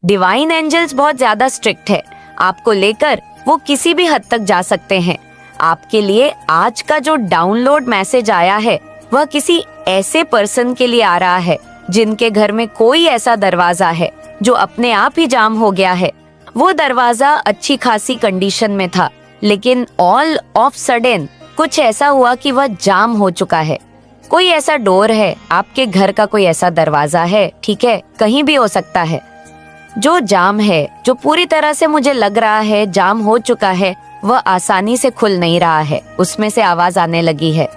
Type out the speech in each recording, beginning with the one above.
Divine angels बहुत ज्यादा strict है आपको लेकर, वो किसी भी हद तक जा सकते हैं। आपके लिए आज का जो डाउनलोड मैसेज आया है वह किसी ऐसे पर्सन के लिए आ रहा है जिनके घर में कोई ऐसा दरवाजा है जो अपने आप ही जाम हो गया है। वो दरवाजा अच्छी खासी कंडीशन में था, लेकिन ऑल ऑफ सडन कुछ ऐसा हुआ कि वह जाम हो चुका है। कोई ऐसा डोर है, आपके घर का कोई ऐसा दरवाजा है, ठीक है, कहीं भी हो सकता है, जो जाम है, जो पूरी तरह से मुझे लग रहा है जाम हो चुका है, वह आसानी से खुल नहीं रहा है। उसमें से आवाज आने लगी है,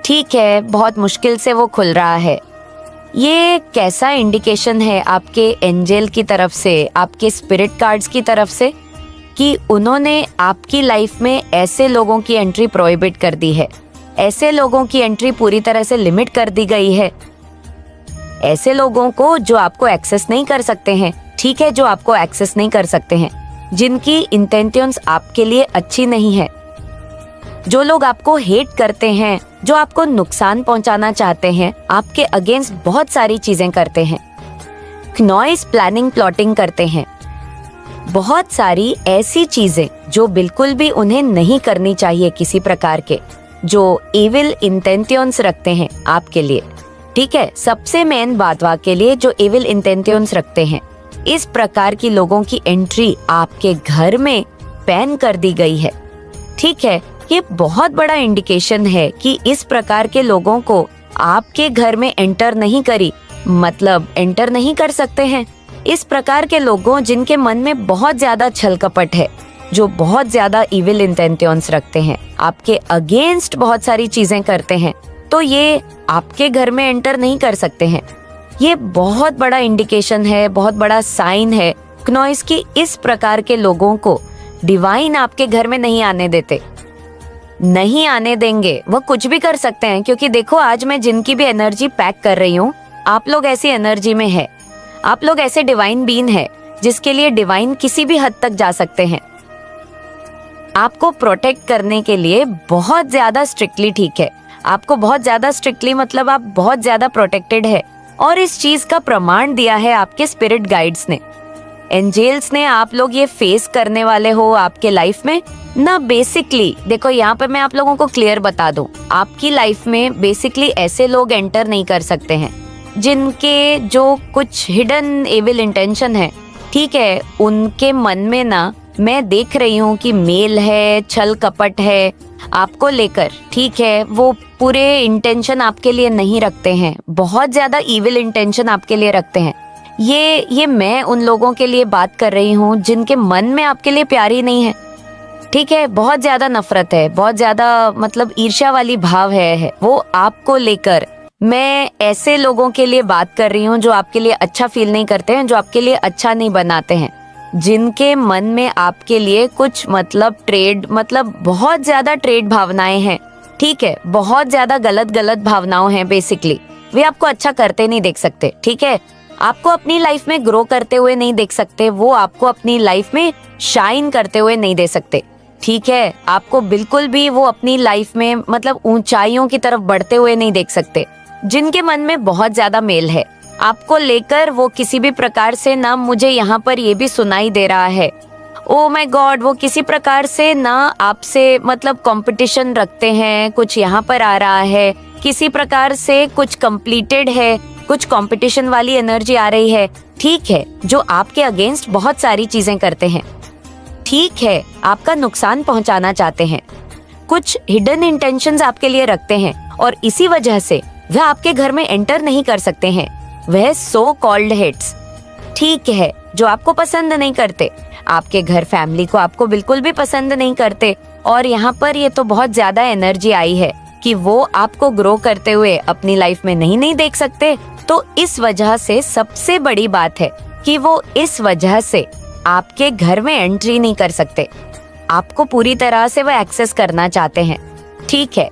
ठीक है, बहुत मुश्किल से वो खुल रहा है। ये कैसा इंडिकेशन है आपके एंजल की तरफ से, आपके स्पिरिट कार्ड्स की तरफ से, कि उन्होंने आपकी लाइफ में ऐसे लोगों की एंट्री प्रोहिबिट कर दी है, ऐसे लोगों की एंट्री पूरी तरह से लिमिट कर दी गई है, ऐसे लोगों को जो आपको एक्सेस नहीं कर सकते हैं, ठीक है, जो आपको एक्सेस नहीं कर सकते हैं, जिनकी इंटेंशंस आपके लिए अच्छी नहीं है, जो लोग आपको हेट करते हैं, जो आपको नुकसान पहुंचाना चाहते हैं, आपके अगेंस्ट बहुत सारी चीजें करते हैं, नॉइस प्लानिंग प्लॉटिंग करते हैं, बहुत सारी ऐसी चीजें जो बिल्कुल भी उन्हें नहीं करनी चाहिए किसी प्रकार के, जो एविल इंटेंशंस रखते हैं आपके लिए, ठीक है, सबसे मेन बात के लिए जो एविल इंटेंशंस रखते हैं, इस प्रकार की लोगों की एंट्री आपके घर में बैन कर दी गई है, ठीक है। ये बहुत बड़ा इंडिकेशन है कि इस प्रकार के लोगों को आपके घर में एंटर नहीं करी, मतलब एंटर नहीं कर सकते हैं। इस प्रकार के लोगों जिनके मन में बहुत ज्यादा छल कपट है, जो बहुत ज्यादा इविल इंटेंशंस रखते हैं, आपके अगेंस्ट बहुत सारी चीजें करते हैं, तो ये आपके घर में एंटर नहीं कर सकते हैं। ये बहुत बड़ा इंडिकेशन है, बहुत बड़ा साइन है क्नॉइस की इस प्रकार के लोगों को डिवाइन आपके घर में नहीं आने देते, नहीं आने देंगे। वो कुछ भी कर सकते हैं, क्योंकि देखो आज मैं जिनकी भी एनर्जी पैक कर रही हूँ, आप लोग ऐसी एनर्जी में है, आप लोग ऐसे डिवाइन बीन है जिसके लिए डिवाइन किसी भी हद तक जा सकते हैं। आपको प्रोटेक्ट करने के लिए बहुत ज्यादा स्ट्रिक्टली, ठीक है, आपको बहुत ज्यादा स्ट्रिक्टली मतलब आप बहुत ज्यादा प्रोटेक्टेड है, और इस चीज का प्रमाण दिया है आपके स्पिरिट गाइड्स ने, एंजल्स ने। आप लोग ये फेस करने वाले हो आपके लाइफ में ना। बेसिकली देखो, यहाँ पे मैं आप लोगों को क्लियर बता दूं, आपकी लाइफ में बेसिकली ऐसे लोग एंटर नहीं कर सकते हैं जिनके जो कुछ हिडन एविल इंटेंशन है, ठीक है, उनके मन में ना मैं देख रही हूँ कि मेल है, छल कपट है आपको लेकर, ठीक है, वो पूरे इंटेंशन आपके लिए नहीं रखते हैं, बहुत ज्यादा इविल इंटेंशन आपके लिए रखते हैं। ये मैं उन लोगों के लिए बात कर रही हूँ जिनके मन में आपके लिए प्यार ही नहीं है, ठीक है, बहुत ज्यादा नफरत है, बहुत ज्यादा मतलब ईर्ष्या वाली भाव है वो आपको लेकर। मैं ऐसे लोगों के लिए बात कर रही हूँ जो आपके लिए अच्छा फील नहीं करते हैं, जो आपके लिए अच्छा नहीं बनाते हैं, जिनके मन में आपके लिए कुछ मतलब बहुत ज्यादा ट्रेड भावनाएं हैं, ठीक है, बहुत ज्यादा गलत भावनाओं हैं। बेसिकली वे आपको अच्छा करते नहीं देख सकते, ठीक है, आपको अपनी लाइफ में ग्रो करते हुए नहीं देख सकते, वो आपको अपनी लाइफ में शाइन करते हुए नहीं दे सकते, ठीक है, आपको बिल्कुल भी वो अपनी लाइफ में मतलब ऊंचाइयों की तरफ बढ़ते हुए नहीं देख सकते। जिनके मन में बहुत ज्यादा मेल है आपको लेकर, वो किसी भी प्रकार से ना, मुझे यहाँ पर ये भी सुनाई दे रहा है, ओ माय गॉड, वो किसी प्रकार से ना आपसे मतलब कंपटीशन रखते हैं, कुछ यहाँ पर आ रहा है, किसी प्रकार से कुछ कंप्लीटेड है, कुछ कंपटीशन वाली एनर्जी आ रही है, ठीक है, जो आपके अगेंस्ट बहुत सारी चीजें करते हैं, ठीक है, आपका नुकसान पहुंचाना चाहते हैं, कुछ हिडन इंटेंशंस आपके लिए रखते हैं, और इसी वजह से वह आपके घर में एंटर नहीं कर सकते हैं। वह सो कॉल्ड हेट्स, ठीक है, जो आपको पसंद नहीं करते, आपके घर फैमिली को आपको बिल्कुल भी पसंद नहीं करते, और यहाँ पर ये तो बहुत ज्यादा एनर्जी आई है कि वो आपको ग्रो करते हुए अपनी लाइफ में नहीं देख सकते। तो इस वजह से सबसे बड़ी बात है कि वो इस वजह से आपके घर में एंट्री नहीं कर सकते, आपको पूरी तरह से वो एक्सेस करना चाहते हैं, ठीक है,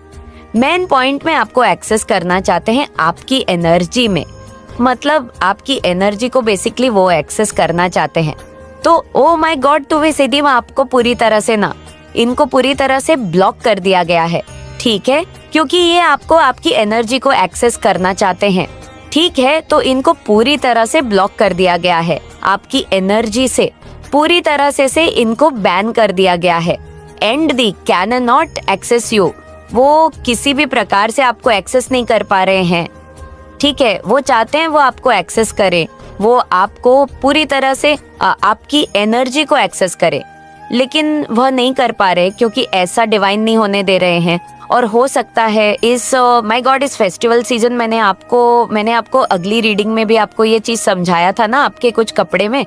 मेन पॉइंट में आपको एक्सेस करना चाहते हैं आपकी एनर्जी में, मतलब आपकी एनर्जी को बेसिकली वो एक्सेस करना चाहते हैं। तो ओ माय गॉड, तो वे सीधी में आपको पूरी तरह से ना, इनको पूरी तरह से ब्लॉक कर दिया गया है, ठीक है, क्योंकि ये आपको आपकी एनर्जी को एक्सेस करना चाहते हैं, ठीक है, तो इनको पूरी तरह से ब्लॉक कर दिया गया है, आपकी एनर्जी से पूरी तरह से इनको बैन कर दिया गया है। And they can not access you, वो किसी भी प्रकार से आपको एक्सेस नहीं कर पा रहे हैं। ठीक है, वो चाहते हैं वो आपको एक्सेस करें, वो आपको पूरी तरह से आपकी एनर्जी को एक्सेस करे, लेकिन वह नहीं कर पा रहे क्योंकि ऐसा डिवाइन नहीं होने दे रहे हैं। और हो सकता है इस माय गॉड इस फेस्टिवल सीजन मैंने आपको अगली रीडिंग में भी आपको ये चीज समझाया था ना, आपके कुछ कपड़े में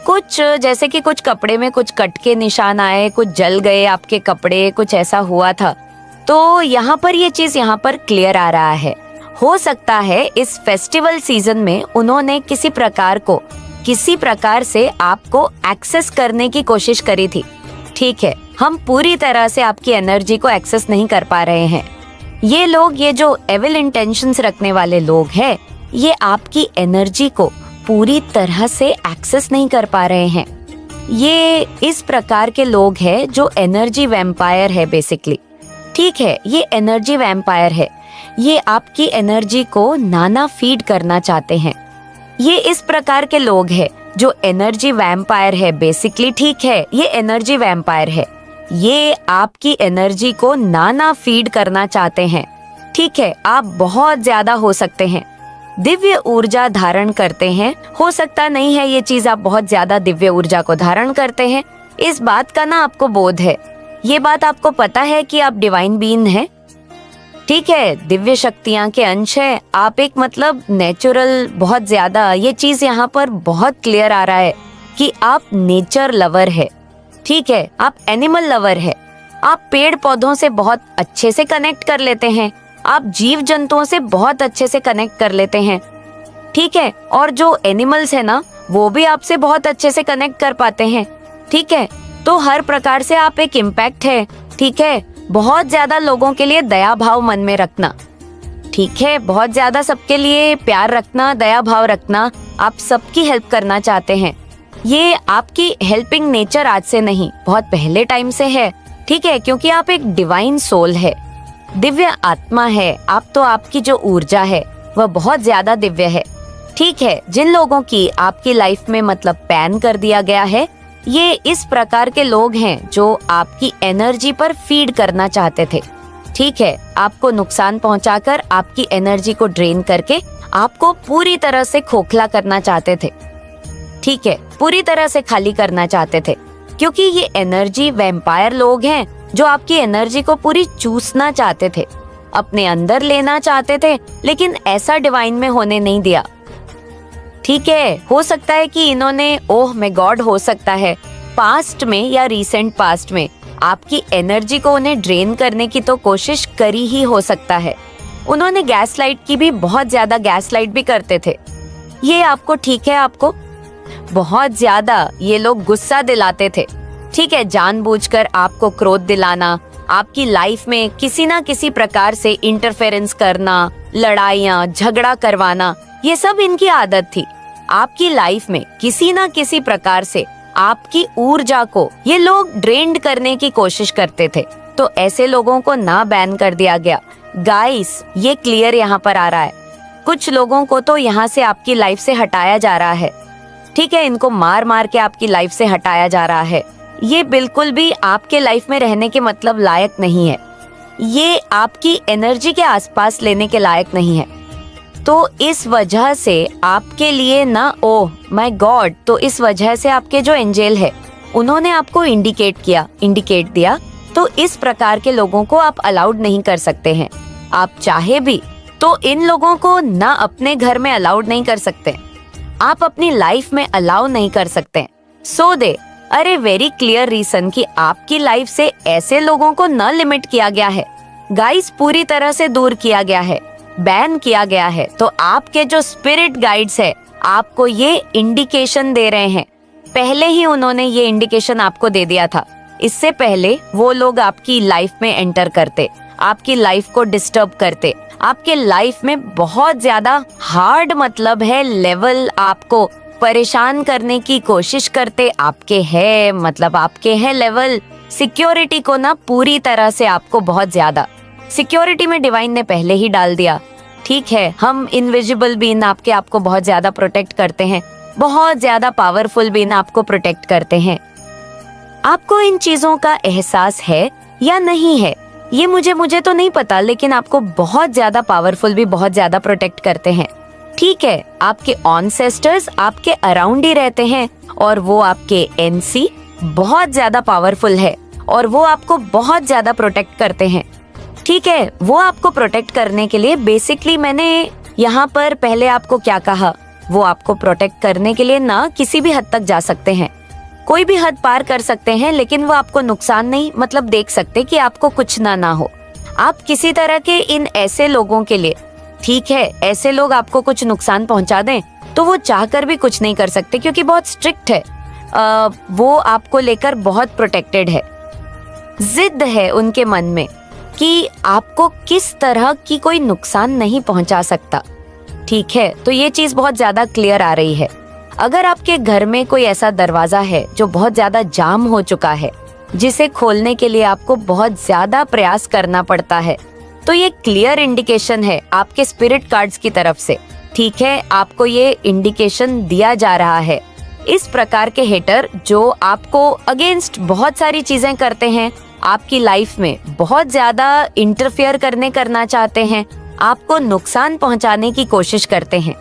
कुछ जैसे कि कुछ कपड़े में कुछ कट के निशान आए, कुछ जल गए आपके कपड़े, कुछ ऐसा हुआ था। तो यहाँ पर ये चीज यहाँ पर क्लियर आ रहा है। हो सकता है इस फेस्टिवल सीजन में उन्होंने किसी प्रकार से आपको एक्सेस करने की कोशिश करी थी। ठीक है, हम पूरी तरह से आपकी एनर्जी को एक्सेस नहीं कर पा रहे हैं। ये लोग, ये जो एविल इंटेंशंस रखने वाले लोग हैं, ये आपकी एनर्जी को पूरी तरह से एक्सेस नहीं कर पा रहे हैं। ये इस प्रकार के लोग हैं जो एनर्जी वैम्पायर है बेसिकली। ठीक है, ये एनर्जी वैम्पायर है, ये आपकी एनर्जी को नाना फीड करना चाहते हैं। ये इस प्रकार के लोग हैं जो एनर्जी वैम्पायर है बेसिकली। ठीक है, ये एनर्जी वैम्पायर है, ये आपकी एनर्जी को नाना फीड करना चाहते हैं। ठीक है, आप बहुत ज्यादा हो सकते हैं दिव्य ऊर्जा धारण करते हैं। हो सकता नहीं है ये चीज आप बहुत ज्यादा दिव्य ऊर्जा को धारण करते हैं, इस बात का ना आपको बोध है, ये बात आपको पता है कि आप डिवाइन बीइंग हैं। ठीक है, दिव्य शक्तियां के अंश है आप, एक मतलब नेचुरल बहुत ज्यादा, ये चीज यहाँ पर बहुत क्लियर आ रहा है कि आप नेचर लवर है। ठीक है, आप एनिमल लवर है, आप पेड़ पौधों से बहुत अच्छे से कनेक्ट कर लेते हैं, आप जीव जंतुओं से बहुत अच्छे से कनेक्ट कर लेते हैं। ठीक है, और जो एनिमल्स है ना वो भी आपसे बहुत अच्छे से कनेक्ट कर पाते हैं। ठीक है, तो हर प्रकार से आप एक इम्पैक्ट है। ठीक है, बहुत ज्यादा लोगों के लिए दया भाव मन में रखना। ठीक है, बहुत ज्यादा सबके लिए प्यार रखना, दया भाव रखना, आप सबकी हेल्प करना चाहते हैं। ये आपकी हेल्पिंग नेचर आज से नहीं, बहुत पहले टाइम से है। ठीक है, क्योंकि आप एक डिवाइन सोल है, दिव्य आत्मा है आप, तो आपकी जो ऊर्जा है वह बहुत ज्यादा दिव्य है। ठीक है, जिन लोगों की आपकी लाइफ में मतलब बैन कर दिया गया है, ये इस प्रकार के लोग हैं जो आपकी एनर्जी पर फीड करना चाहते थे। ठीक है, आपको नुकसान पहुंचाकर आपकी एनर्जी को ड्रेन करके आपको पूरी तरह से खोखला करना चाहते थे। ठीक है, पूरी तरह से खाली करना चाहते थे, क्योंकि ये एनर्जी वैम्पायर लोग हैं जो आपकी एनर्जी को पूरी चूसना चाहते थे, अपने अंदर लेना चाहते थे, लेकिन ऐसा डिवाइन में होने नहीं दिया। ठीक है, हो सकता है कि इन्होंने, ओह माय गॉड, हो सकता है पास्ट में या रीसेंट पास्ट में आपकी एनर्जी को उन्हें ड्रेन करने की तो कोशिश करी ही हो सकता है। उन्होंने गैस लाइट की भी, बहुत ज्यादा गैस लाइट भी करते थे ये आपको। ठीक है, आपको बहुत ज्यादा ये लोग गुस्सा दिलाते थे। ठीक है, जानबूझकर आपको क्रोध दिलाना, आपकी लाइफ में किसी ना किसी प्रकार से इंटरफेरेंस करना, लड़ाइयाँ झगड़ा करवाना, ये सब इनकी आदत थी। आपकी लाइफ में किसी ना किसी प्रकार से आपकी ऊर्जा को ये लोग ड्रेन्ड करने की कोशिश करते थे। तो ऐसे लोगों को ना बैन कर दिया गया गाइस, ये क्लियर यहाँ पर आ रहा है। कुछ लोगों को तो यहाँ से आपकी लाइफ से हटाया जा रहा है। ठीक है, इनको मार मार के आपकी लाइफ से हटाया जा रहा है। ये बिल्कुल भी आपके लाइफ में रहने के मतलब लायक नहीं है, ये आपकी एनर्जी के आसपास लेने के लायक नहीं है। तो इस वजह से आपके लिए ना, ओह माय गॉड, तो इस वजह से आपके जो एंजल है उन्होंने आपको इंडिकेट दिया। तो इस प्रकार के लोगों को आप अलाउड नहीं कर सकते हैं। आप चाहे भी तो इन लोगों को ना अपने घर में अलाउड नहीं कर सकते, आप अपनी लाइफ में अलाउ नहीं कर सकते। सो दे अरे वेरी क्लियर रीजन कि आपकी लाइफ से ऐसे लोगों को न लिमिट किया गया है गाइस, पूरी तरह से दूर किया गया है, बैन किया गया है। तो आपके जो स्पिरिट गाइड्स है आपको ये इंडिकेशन दे रहे हैं, पहले ही उन्होंने ये इंडिकेशन आपको दे दिया था। इससे पहले वो लोग आपकी लाइफ में एंटर करते, आपकी लाइफ को डिस्टर्ब करते, आपके लाइफ में बहुत ज्यादा हार्ड मतलब है लेवल आपको परेशान करने की कोशिश करते। आपके है लेवल सिक्योरिटी को ना पूरी तरह से आपको बहुत ज्यादा सिक्योरिटी में डिवाइन ने पहले ही डाल दिया। ठीक है, हम इनविजिबल बीन आपके आपको बहुत ज्यादा प्रोटेक्ट करते हैं, बहुत ज्यादा पावरफुल बीन आपको प्रोटेक्ट करते हैं। आपको इन चीजों का एहसास है या नहीं है ये मुझे तो नहीं पता, लेकिन आपको बहुत ज्यादा पावरफुल भी बहुत ज्यादा प्रोटेक्ट करते हैं। ठीक है, आपके ऑनसेस्टर्स आपके अराउंड ही रहते हैं और वो आपके एनसी बहुत ज्यादा पावरफुल है और वो आपको बहुत ज्यादा प्रोटेक्ट करते हैं। ठीक है, वो आपको प्रोटेक्ट करने के लिए बेसिकली मैंने यहाँ पर पहले आपको क्या कहा, वो आपको प्रोटेक्ट करने के लिए ना किसी भी हद तक जा सकते हैं, कोई भी हद पार कर सकते हैं, लेकिन वो आपको नुकसान नहीं मतलब देख सकते कि आपको कुछ ना हो। आप किसी तरह के इन ऐसे लोगों के लिए, ठीक है, ऐसे लोग आपको कुछ नुकसान पहुंचा दें तो वो चाहकर भी कुछ नहीं कर सकते क्योंकि बहुत स्ट्रिक्ट है, वो आपको लेकर बहुत प्रोटेक्टेड है। जिद है उनके मन में कि आपको किस तरह की कोई नुकसान नहीं पहुंचा सकता। ठीक है, तो ये चीज बहुत ज्यादा क्लियर आ रही है। अगर आपके घर में कोई ऐसा दरवाजा है जो बहुत ज्यादा जाम हो चुका है, जिसे खोलने के लिए आपको बहुत ज्यादा प्रयास करना पड़ता है, तो ये क्लियर इंडिकेशन है आपके स्पिरिट कार्ड्स की तरफ से। ठीक है, आपको ये इंडिकेशन दिया जा रहा है। इस प्रकार के हेटर जो आपको अगेंस्ट बहुत सारी चीजें करते हैं, आपकी लाइफ में बहुत ज्यादा इंटरफेयर करना चाहते हैं, आपको नुकसान पहुंचाने की कोशिश करते हैं,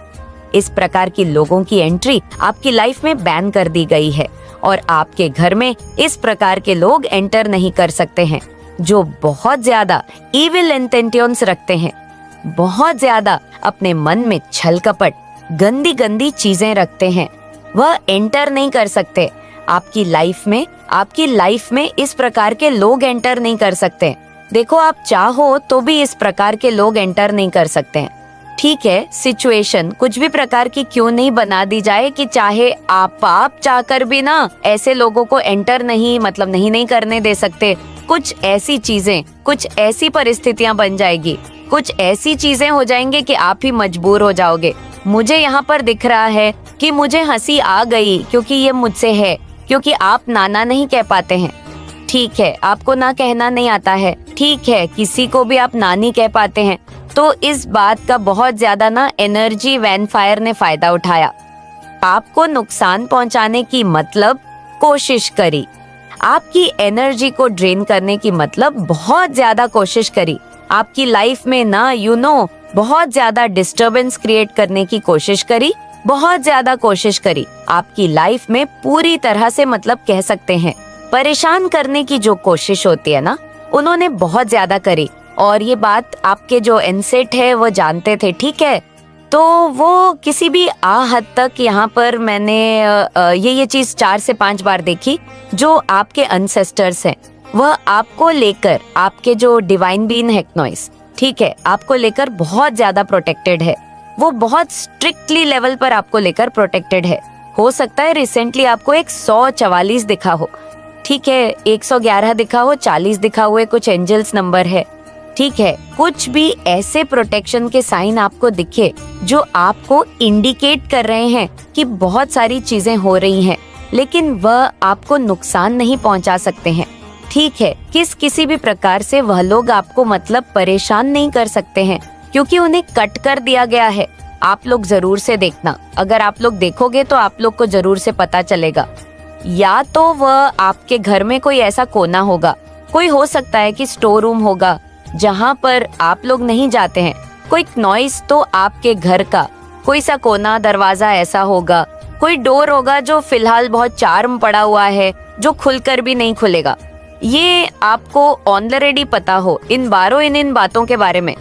इस प्रकार की लोगों की एंट्री आपकी लाइफ में बैन कर दी गई है और आपके घर में इस प्रकार के लोग एंटर नहीं कर सकते हैं जो बहुत ज्यादा इविल इंटेंशंस रखते हैं, बहुत ज्यादा अपने मन में छल कपट गंदी गंदी चीजें रखते हैं। वह एंटर नहीं कर सकते आपकी लाइफ में इस प्रकार के लोग एंटर नहीं कर सकते। देखो, आप चाहो तो भी इस प्रकार के लोग एंटर नहीं कर सकते हैं। ठीक है, सिचुएशन कुछ भी प्रकार की क्यों नहीं बना दी जाए कि चाहे आप चाहकर भी ना ऐसे लोगों को एंटर नहीं करने दे सकते। कुछ ऐसी चीजें, कुछ ऐसी परिस्थितियां बन जाएगी, कुछ ऐसी चीजें हो जाएंगे कि आप ही मजबूर हो जाओगे। मुझे यहाँ पर दिख रहा है कि मुझे हंसी आ गई क्योंकि ये मुझसे है, क्योंकि आप नाना नहीं कह पाते हैं। ठीक है, आपको ना कहना नहीं आता है। ठीक है, किसी को भी आप नानी कह पाते हैं। तो इस बात का बहुत ज्यादा ना एनर्जी वैनफायर ने फायदा उठाया, आपको नुकसान पहुंचाने की मतलब कोशिश करी, आपकी एनर्जी को ड्रेन करने की मतलब बहुत ज्यादा कोशिश करी, आपकी लाइफ में ना बहुत ज्यादा डिस्टरबेंस क्रिएट करने की कोशिश करी, बहुत ज्यादा कोशिश करी, आपकी लाइफ में पूरी तरह से मतलब कह सकते हैं परेशान करने की जो कोशिश होती है ना, उन्होंने बहुत ज्यादा करी। और ये बात आपके जो एनसेट है वो जानते थे। ठीक है, तो वो किसी भी हद तक यहाँ पर मैंने ये चीज 4 से 5 बार देखी। जो आपके अनसेस्टर्स हैं वह आपको लेकर, आपके जो डिवाइन बीन हेक्नोइस, ठीक है, आपको लेकर बहुत ज्यादा प्रोटेक्टेड है। वो बहुत स्ट्रिक्टली लेवल पर आपको लेकर प्रोटेक्टेड है। हो सकता है रिसेंटली आपको एक 144 दिखा हो, ठीक है, 111 दिखा हो, 40 दिखा हुए कुछ एंजल्स नंबर है। ठीक है, कुछ भी ऐसे प्रोटेक्शन के साइन आपको दिखे जो आपको इंडिकेट कर रहे हैं कि बहुत सारी चीजें हो रही हैं, लेकिन वह आपको नुकसान नहीं पहुंचा सकते हैं। ठीक है, किसी भी प्रकार से वह लोग आपको मतलब परेशान नहीं कर सकते हैं क्योंकि उन्हें कट कर दिया गया है। आप लोग जरूर से देखना, अगर आप लोग देखोगे तो आप लोग को जरूर से पता चलेगा। या तो वह आपके घर में कोई ऐसा कोना होगा, कोई हो सकता है कि स्टोर रूम होगा जहाँ पर आप लोग नहीं जाते हैं, कोई नॉइस तो आपके घर का कोई सा कोना दरवाजा ऐसा होगा, कोई डोर होगा जो फिलहाल बहुत चार्म पड़ा हुआ है, जो खुलकर भी नहीं खुलेगा। ये आपको ऑलरेडी पता हो इन बातों के बारे में।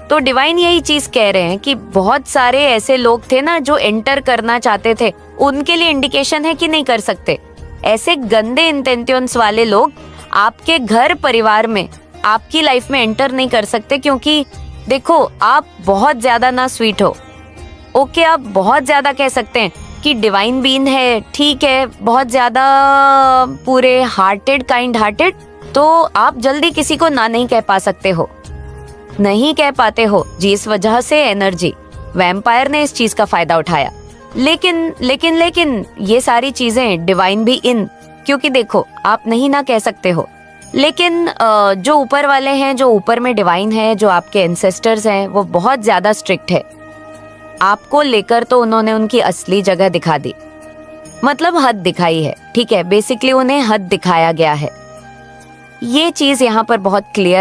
तो डिवाइन यही चीज कह रहे हैं कि बहुत सारे ऐसे लोग थे ना जो एंटर करना चाहते थे, उनके लिए इंडिकेशन है कि नहीं कर सकते। ऐसे गंदे इंटेंशंस वाले लोग आपके घर परिवार में, आपकी लाइफ में एंटर नहीं कर सकते क्योंकि देखो, आप बहुत ज्यादा ना स्वीट हो। ओके, आप बहुत ज्यादा कह सकते हैं कि डिवाइन बीन है, ठीक है, बहुत ज्यादा पूरे हार्टेड, काइंड हार्टेड, तो आप जल्दी किसी को ना नहीं कह पा सकते हो, नहीं कह पाते हो, जिस वजह से एनर्जी वैम्पायर ने इस चीज का फायदा उठाया। लेकिन ये सारी चीजें डिवाइन भी इन, क्योंकि देखो, आप नहीं ना कह सकते हो, लेकिन जो ऊपर वाले हैं, जो ऊपर में डिवाइन है, जो आपके एंसेस्टर्स हैं, वो बहुत ज्यादा स्ट्रिक्ट है। आपको लेकर तो उन्होंने उनकी असली जगह दिखा दी, मतलब हद दिखाई है। ठीक है, बेसिकली उन्हें हद दिखाया गया है। ये चीज यहाँ पर बहुत क्लियर